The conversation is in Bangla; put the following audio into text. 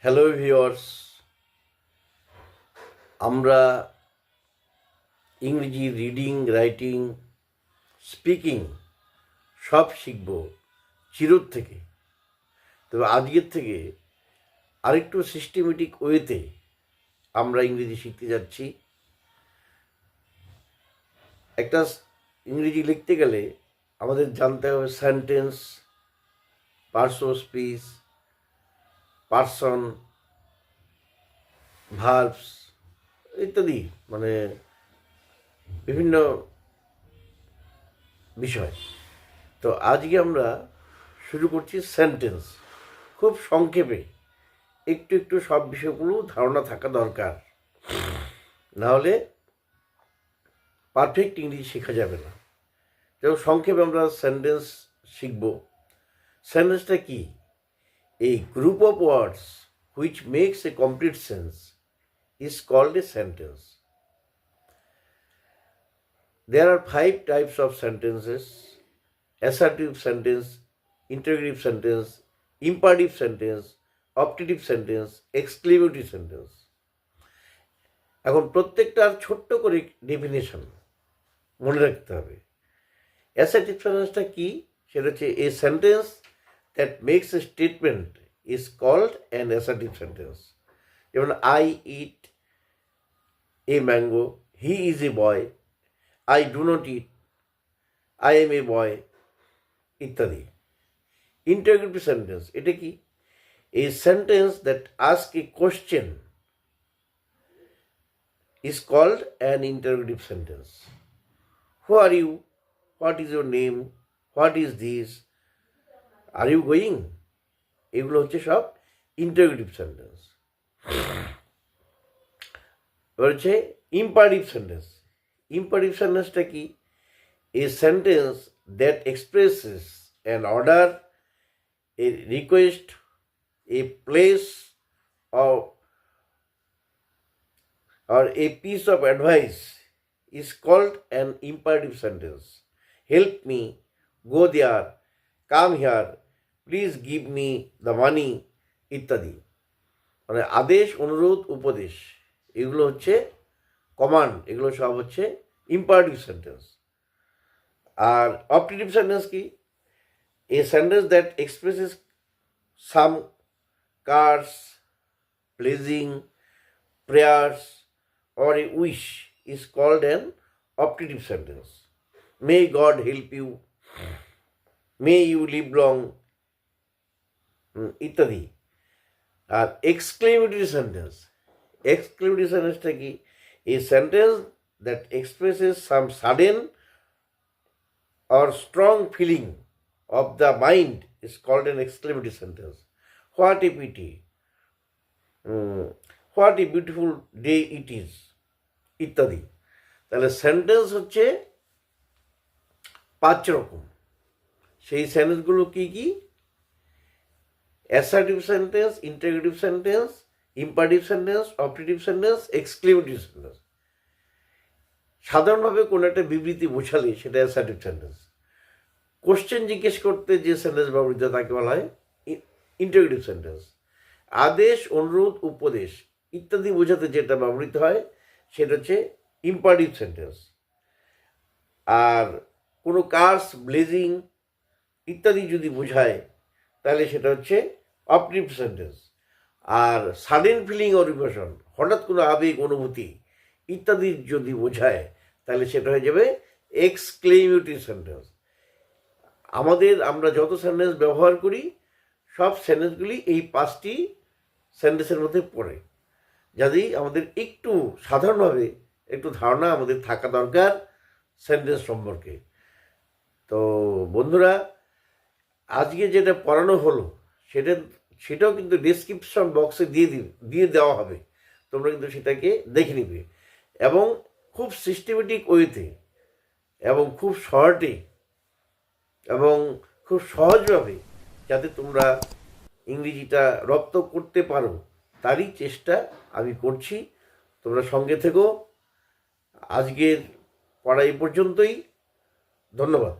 হ্যালো ভিউয়ার্স, আমরা ইংরেজি রিডিং, রাইটিং, স্পিকিং সব শিখব জিরোর থেকে। তবে আজকের থেকে আরেকটু সিস্টেমেটিক ওয়েতে আমরা ইংরেজি শিখতে যাচ্ছি। একটা ইংরেজি লিখতে গেলে আমাদের জানতে হবে sentence, parts of speech, person, verbs ইত্যাদি, মানে বিভিন্ন বিষয়। তো আজকে আমরা শুরু করছি সেন্টেন্স। খুব সংক্ষেপে একটু একটু সব বিষয়গুলো ধারণা থাকা দরকার, নাহলে পারফেক্ট ইংরেজি শেখা যাবে না। যেমন সংক্ষেপে আমরা সেন্টেন্স শিখব। সেন্টেন্সটা কি? A group of words which makes a complete sense is called a sentence. There are 5 types of sentences: assertive sentence, interrogative sentence, imperative sentence, optative sentence, exclamative sentence. এখন প্রত্যেকটার ছোট্ট করে ডেফিনেশন মনে রাখতে হবে। অ্যাসার্টিভ সেন্টেন্সটা কি? সেটা হচ্ছে a sentence that makes a statement is called an assertive sentence. যেমন I eat a mango, he is a boy, I do not eat, I am a boy ইত্যাদি। ইন্টারোগেটিভ সেন্টেন্স এটা কি? A sentence that asks a question is called an interrogative sentence. Who are you? What is your name? What is this? Are you going? এগুলো হচ্ছে সব ইন্টারোগেটিভ সেন্টেন্স। এবার হচ্ছে ইম্পারেটিভ সেন্টেন্স। ইম্পারেটিভ সেন্টেন্সটা কি? A sentence that expresses an order, A request, a place or a piece of advice is called an imperative sentence. Help me, go there, come here, please give me the money ইত্যাদি। মানে আদেশ, অনুরোধ, উপদেশ, এগুলো হচ্ছে কমান্ড, এগুলো সব হচ্ছে ইম্পারেটিভ সেন্টেন্স। আর অপটেটিভ সেন্টেন্স কি? A sentence that expresses some curse, pledging, prayers or a wish is called an optative sentence. May God help you, may you live long ইত্যাদি। আর এক্সক্লেমেটরি সেন্টেন্স, এক্সক্লেমেটরি সেন্টেন্সটা কি? A sentence that expresses some sudden or strong feeling of the mind is called an exclamatory sentence. What a pity, what a beautiful day it is ইত্যাদি। তাহলে সেন্টেন্স হচ্ছে 5 রকম। সেই সেন্টেন্সগুলো কি কি? Assertive sentence, interrogative sentence, imperative sentence, optative sentence, exclamatory sentence. সাধারণভাবে কোনো একটা বিবৃতি বোঝালে সেটা অ্যাসার্টিভ সেন্টেন্স। কোশ্চেন জিজ্ঞেস করতে যে সেন্টেন্স ব্যবহৃত তাকে বলা হয় ইন্টারোগেটিভ সেন্টেন্স। আদেশ, অনুরোধ, উপদেশ ইত্যাদি বোঝাতে যেটা ব্যবহৃত হয় সেটা হচ্ছে ইম্পারেটিভ সেন্টেন্স। আর কোনো কার্স, ব্লেজিং ইত্যাদি যদি বোঝায় তাহলে সেটা হচ্ছে অপটেটিভ সেন্টেন্স। আর সাডেন ফিলিং অর ইমোশন, হঠাৎ কোনো আবেগ, অনুভূতি ইত্যাদি যদি বোঝায় তাহলে সেটা হয়ে যাবে এক্সক্লেমেটরি সেন্টেন্স। আমরা যত সেন্টেন্স ব্যবহার করি সব সেন্টেন্সগুলি এই 5টি সেন্টেন্সের মধ্যে পড়ে। যাতেই আমাদের একটু সাধারণভাবে একটু ধারণা আমাদের থাকা দরকার সেন্টেন্স সম্পর্কে। তো বন্ধুরা, আজকে যেটা পড়ানো হলো সেটাও কিন্তু ডেসক্রিপশন বক্সে দিয়ে দেওয়া হবে। তোমরা কিন্তু সেটাকে দেখে নিবে এবং খুব সিস্টেমেটিক ওয়েতে এবং খুব শর্টে এবং খুব সহজভাবে যাতে তোমরা ইংরেজিটা রপ্ত করতে পারো তারই চেষ্টা আমি করছি। তোমরা সঙ্গে থেকো। আজকের পড়া এই পর্যন্তই। ধন্যবাদ।